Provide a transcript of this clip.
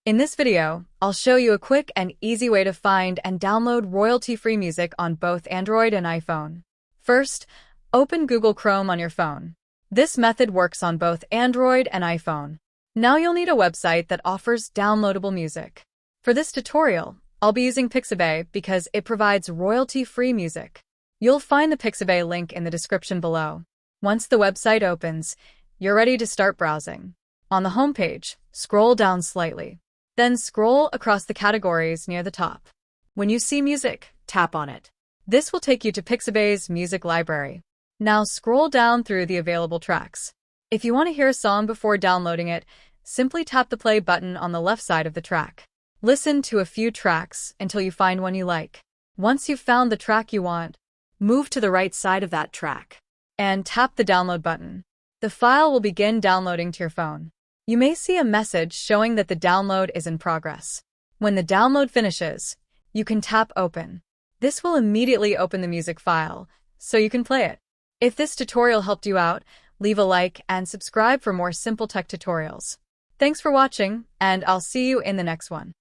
In this video, I'll show you a quick and easy way to find and download royalty-free music on both Android and iPhone. First, open Google Chrome on your phone. This method works on both Android and iPhone. Now you'll need a website that offers downloadable music. For this tutorial, I'll be using Pixabay because it provides royalty-free music. You'll find the Pixabay link in the description below. Once the website opens, you're ready to start browsing. On the homepage, scroll down slightly. Then scroll across the categories near the top. When you see music, tap on it. This will take you to Pixabay's music library. Now scroll down through the available tracks. If you want to hear a song before downloading it, simply tap the play button on the left side of the track. Listen to a few tracks until you find one you like. Once you've found the track you want, move to the right side of that track and tap the download button. The file will begin downloading to your phone. You may see a message showing that the download is in progress. When the download finishes, you can tap Open. This will immediately open the music file, so you can play it. If this tutorial helped you out, leave a like and subscribe for more simple tech tutorials. Thanks for watching, and I'll see you in the next one.